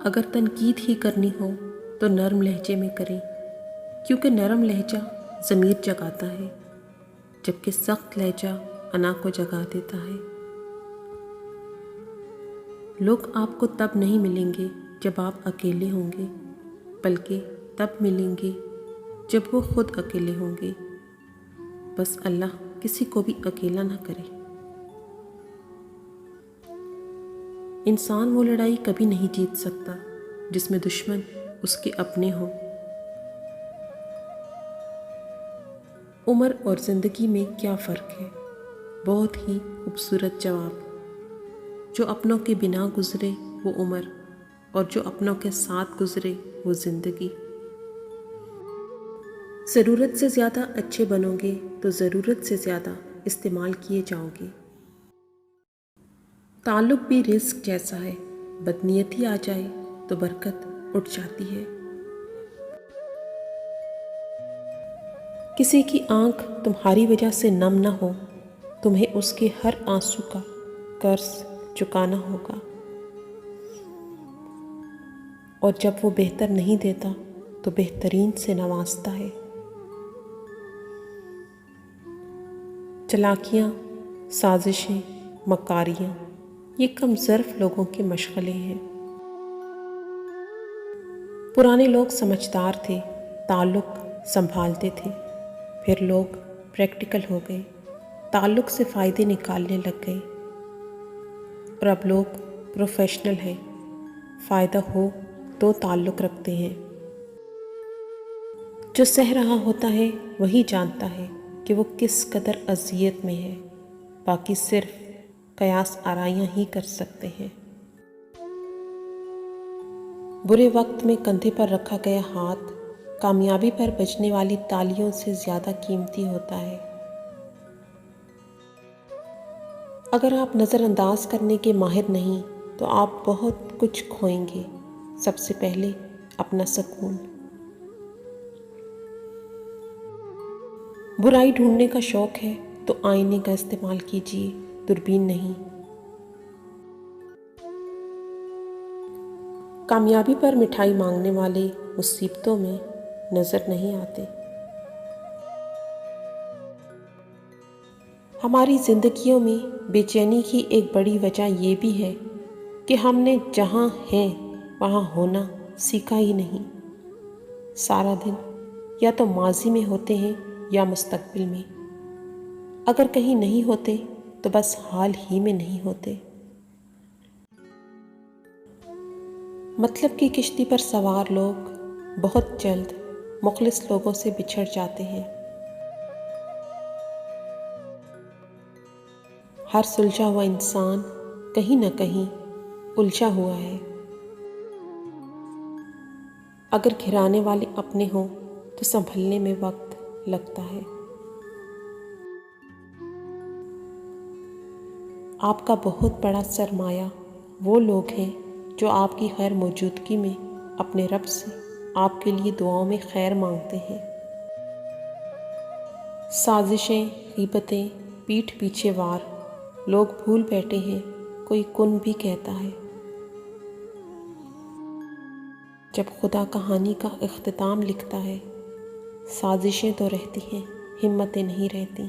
اگر تنقید ہی کرنی ہو تو نرم لہجے میں کریں، کیونکہ نرم لہجہ ضمیر جگاتا ہے، جبکہ سخت لہجہ انا کو جگا دیتا ہے۔ لوگ آپ کو تب نہیں ملیں گے جب آپ اکیلے ہوں گے، بلکہ تب ملیں گے جب وہ خود اکیلے ہوں گے۔ بس اللہ کسی کو بھی اکیلا نہ کرے۔ انسان وہ لڑائی کبھی نہیں جیت سکتا جس میں دشمن اس کے اپنے ہوں۔ عمر اور زندگی میں کیا فرق ہے؟ بہت ہی خوبصورت جواب۔ جو اپنوں کے بنا گزرے وہ عمر، اور جو اپنوں کے ساتھ گزرے وہ زندگی۔ ضرورت سے زیادہ اچھے بنو گے تو ضرورت سے زیادہ استعمال کیے جاؤ گے۔ تعلق بھی رزق جیسا ہے، بدنیتی آ جائے تو برکت اٹھ جاتی ہے۔ کسی کی آنکھ تمہاری وجہ سے نم نہ ہو، تمہیں اس کے ہر آنسو کا قرض چکانا ہوگا، اور جب وہ بہتر نہیں دیتا تو بہترین سے نوازتا ہے۔ چالاکیاں، سازشیں، مکاریاں، یہ کم ظرف لوگوں کے مشغلے ہیں۔ پرانے لوگ سمجھدار تھے، تعلق سنبھالتے تھے، پھر لوگ پریکٹیکل ہو گئے، تعلق سے فائدے نکالنے لگ گئے، اور اب لوگ پروفیشنل ہیں، فائدہ ہو تو تعلق رکھتے ہیں۔ جو سہ رہا ہوتا ہے وہی جانتا ہے کہ وہ کس قدر اذیت میں ہے، باقی صرف قیاس آرائیاں ہی کر سکتے ہیں۔ برے وقت میں کندھے پر رکھا گیا ہاتھ کامیابی پر بجنے والی تالیوں سے زیادہ قیمتی ہوتا ہے۔ اگر آپ نظر انداز کرنے کے ماہر نہیں تو آپ بہت کچھ کھوئیں گے، سب سے پہلے اپنا سکون۔ برائی ڈھونڈنے کا شوق ہے تو آئینے کا استعمال کیجیے، دوربین نہیں۔ کامیابی پر مٹھائی مانگنے والے مصیبتوں میں نظر نہیں آتے۔ ہماری زندگیوں میں بے چینی کی ایک بڑی وجہ یہ بھی ہے کہ ہم نے جہاں ہیں وہاں ہونا سیکھا ہی نہیں۔ سارا دن یا تو ماضی میں ہوتے ہیں یا مستقبل میں، اگر کہیں نہیں ہوتے تو بس حال ہی میں نہیں ہوتے۔ مطلب کی کشتی پر سوار لوگ بہت جلد مخلص لوگوں سے بچھڑ جاتے ہیں۔ ہر سلجھا ہوا انسان کہیں نہ کہیں الجھا ہوا ہے۔ اگر گھرانے والے اپنے ہوں تو سنبھلنے میں وقت لگتا ہے۔ آپ کا بہت بڑا سرمایہ وہ لوگ ہیں جو آپ کی غیر موجودگی میں اپنے رب سے آپ کے لیے دعاؤں میں خیر مانگتے ہیں۔ سازشیں، غیبتیں، پیٹھ پیچھے وار، لوگ بھول بیٹھے ہیں کوئی کن بھی کہتا ہے۔ جب خدا کہانی کا اختتام لکھتا ہے، سازشیں تو رہتی ہیں، ہمتیں نہیں رہتی۔